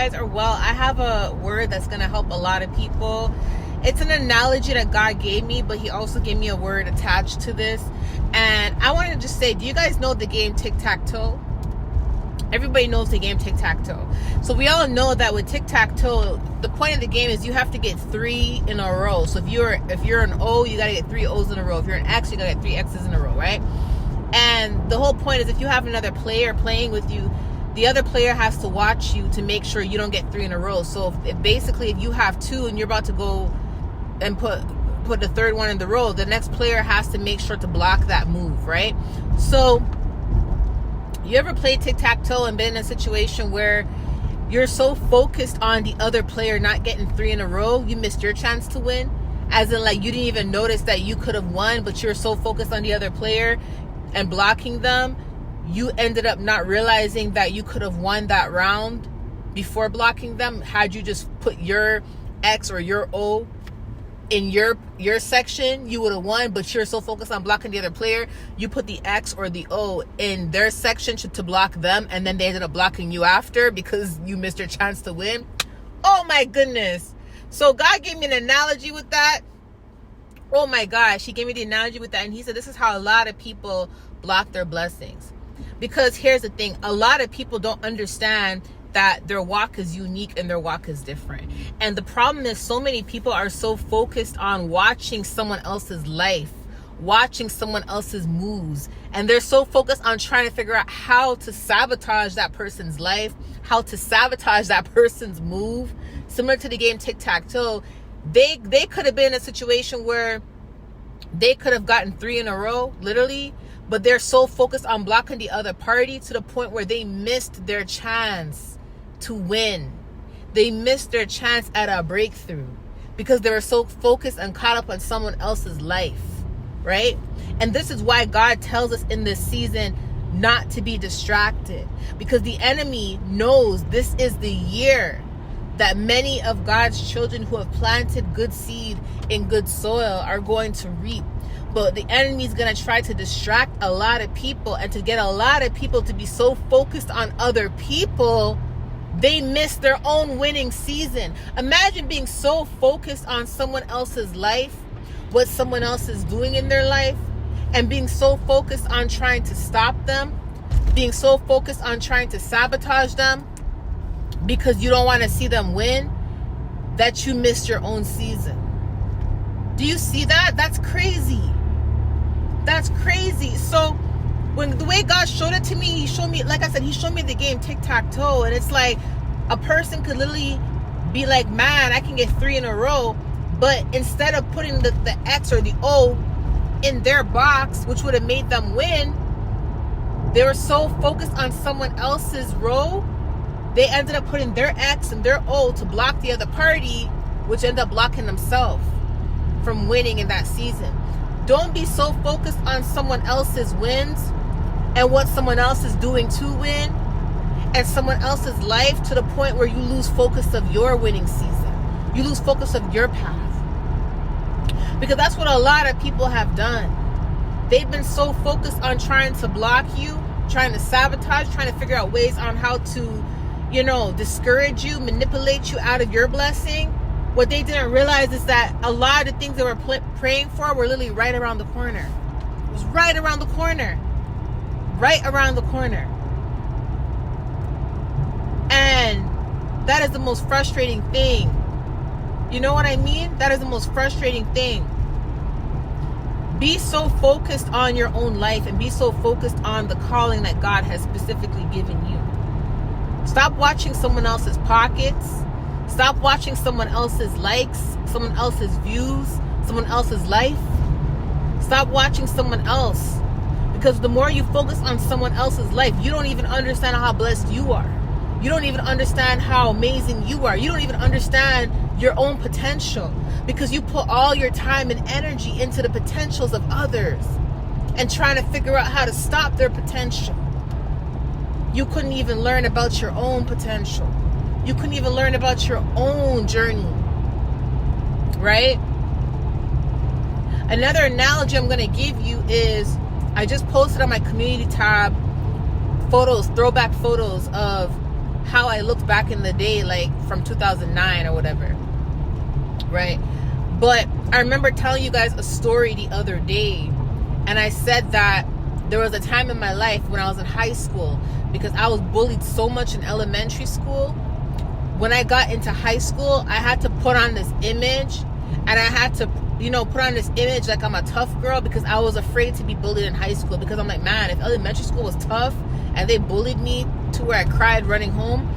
Guys are well. I have a word that's going to help a lot of people. It's an analogy that God gave me, but he also gave me a word attached to this. And I want to just say, do you guys know the game tic-tac-toe? Everybody knows the game tic-tac-toe. So we all know that with tic-tac-toe, the point of the game is you have to get 3 in a row. So if you're an O, you got to get 3 O's in a row. If you're an X, you got to get 3 X's in a row, right? And the whole point is if you have another player playing with you, the other player has to watch you to make sure you don't get 3 in a row. So if you have 2 and you're about to go and put the third one in the row, the next player has to make sure to block that move, right? So you ever played tic-tac-toe and been in a situation where you're so focused on the other player not getting 3 in a row, you missed your chance to win? As in, like, you didn't even notice that you could have won, but you're so focused on the other player and blocking them, you ended up not realizing that you could have won that round before blocking them had you just put your X or your O in your section. You would have won, but you're so focused on blocking the other player, you put the X or the O in their section to block them, and then they ended up blocking you after because you missed your chance to win. Oh my goodness. So God gave me an analogy with that. Oh my gosh, he gave me the analogy with that, and he said this is how a lot of people block their blessings. Because here's the thing, a lot of people don't understand that their walk is unique and their walk is different. And the problem is so many people are so focused on watching someone else's life, watching someone else's moves, and they're so focused on trying to figure out how to sabotage that person's life, how to sabotage that person's move. Similar to the game tic-tac-toe, they could have been in a situation where they could have gotten 3 in a row, literally, but they're so focused on blocking the other party to the point where they missed their chance to win. They missed their chance at a breakthrough because they were so focused and caught up on someone else's life, right? And this is why God tells us in this season not to be distracted, because the enemy knows this is the year that many of God's children who have planted good seed in good soil are going to reap. But the enemy is going to try to distract a lot of people, and to get a lot of people to be so focused on other people, they miss their own winning season. Imagine being so focused on someone else's life, what someone else is doing in their life, and being so focused on trying to stop them, being so focused on trying to sabotage them because you don't want to see them win, that you missed your own season. Do you see that? That's crazy. That's crazy. So when the way God showed it to me, he showed me, like I said, he showed me the game tic-tac-toe, and it's like a person could literally be like, man, I can get 3 in a row, but instead of putting the X or the O in their box, which would have made them win, they were so focused on someone else's row, they ended up putting their X and their O to block the other party, which ended up blocking themselves from winning in that season. Don't be so focused on someone else's wins and what someone else is doing to win and someone else's life to the point where you lose focus of your winning season. You lose focus of your path. Because that's what a lot of people have done. They've been so focused on trying to block you, trying to sabotage, trying to figure out ways on how to, discourage you, manipulate you out of your blessing. What they didn't realize is that a lot of the things they were praying for were literally right around the corner. It was right around the corner. Right around the corner. And that is the most frustrating thing. You know what I mean? That is the most frustrating thing. Be so focused on your own life and be so focused on the calling that God has specifically given you. Stop watching someone else's pockets. Stop watching someone else's likes, someone else's views, someone else's life. Stop watching someone else. Because the more you focus on someone else's life, you don't even understand how blessed you are. You don't even understand how amazing you are. You don't even understand your own potential. Because you put all your time and energy into the potentials of others and trying to figure out how to stop their potential. You couldn't even learn about your own potential. You couldn't even learn about your own journey, right? Another analogy I'm going to give you is I just posted on my community tab photos, throwback photos of how I looked back in the day, like from 2009 or whatever, right? But I remember telling you guys a story the other day, and I said that there was a time in my life when I was in high school, because I was bullied so much in elementary school. When I got into high school, I had to put on this image, and I had to, put on this image like I'm a tough girl, because I was afraid to be bullied in high school. Because I'm like, man, if elementary school was tough and they bullied me to where I cried running home,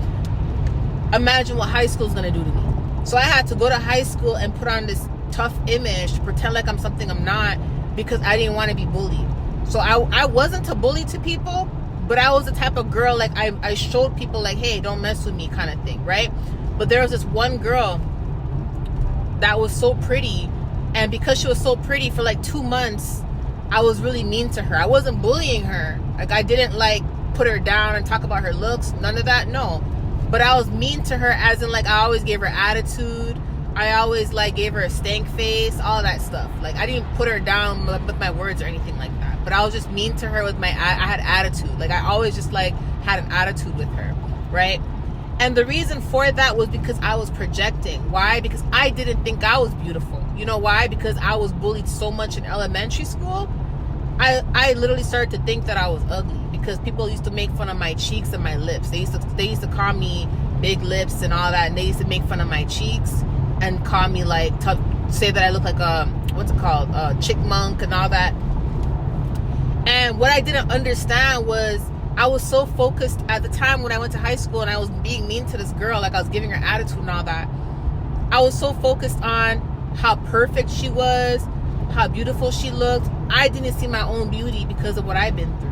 imagine what high school is going to do to me. So I had to go to high school and put on this tough image to pretend like I'm something I'm not, because I didn't want to be bullied. So I wasn't a bully to people, but I was the type of girl, like I showed people like, hey, don't mess with me kind of thing, right? But there was this one girl that was so pretty, and because she was so pretty, for like 2 months I was really mean to her. I wasn't bullying her. Like, I didn't like put her down and talk about her looks, none of that, no. But I was mean to her, as in like I always gave her attitude. I always like gave her a stank face, all that stuff. Like, I didn't put her down with my words or anything like that. But I was just mean to her with I had attitude. Like, I always just like had an attitude with her, right? And the reason for that was because I was projecting. Why? Because I didn't think I was beautiful. You know why? Because I was bullied so much in elementary school. I literally started to think that I was ugly, because people used to make fun of my cheeks and my lips. They used to call me big lips and all that, and they used to make fun of my cheeks and call me like tough, say that I look like a, what's it called, a chickmunk and all that. And what I didn't understand was, I was so focused at the time when I went to high school and I was being mean to this girl, like I was giving her attitude and all that. I was so focused on how perfect she was, how beautiful she looked. I didn't see my own beauty because of what I've been through.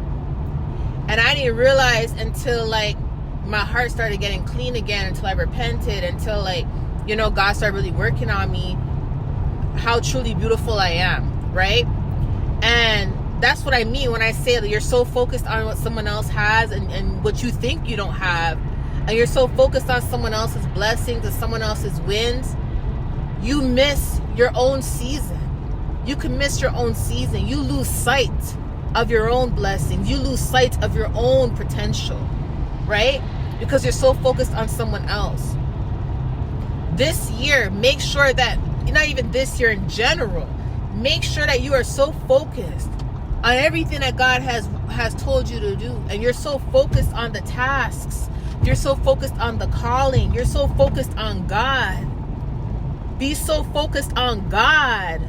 And I didn't realize until like my heart started getting clean again, until I repented, until like, God started really working on me, how truly beautiful I am, right? And that's what I mean when I say that you're so focused on what someone else has and what you think you don't have, and you're so focused on someone else's blessings and someone else's wins, you miss your own season. You can miss your own season. You lose sight of your own blessings. You lose sight of your own potential, right? Because you're so focused on someone else. This year, make sure that, not even this year in general, make sure that you are so focused on everything that God has told you to do, and you're so focused on the tasks, you're so focused on the calling, you're so focused on God. Be so focused on God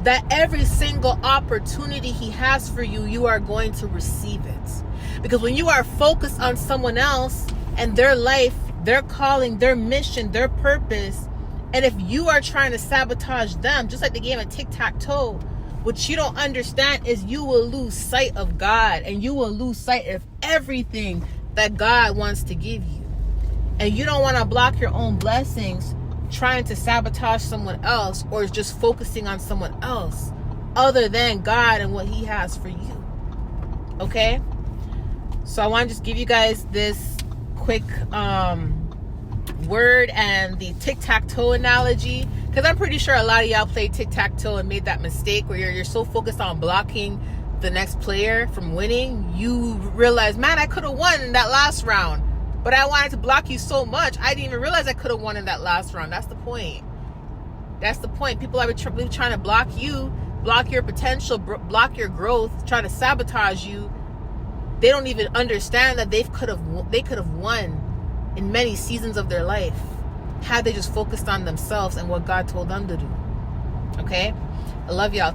that every single opportunity He has for you, you are going to receive it. Because when you are focused on someone else and their life, their calling, their mission, their purpose, and if you are trying to sabotage them, just like the game of tic-tac-toe, what you don't understand is you will lose sight of God, and you will lose sight of everything that God wants to give you. And you don't want to block your own blessings trying to sabotage someone else, or just focusing on someone else other than God and what He has for you. Okay? So I want to just give you guys this quick word and the tic-tac-toe analogy, because I'm pretty sure a lot of y'all played tic-tac-toe and made that mistake where you're so focused on blocking the next player from winning, you realize, man, I could have won in that last round, but I wanted to block you so much, I didn't even realize I could have won in that last round. That's the point. That's the point. People are trying to block you, block your potential, block your growth, trying to sabotage you. They don't even understand that they could have won in many seasons of their life had they just focused on themselves and what God told them to do. Okay? I love y'all.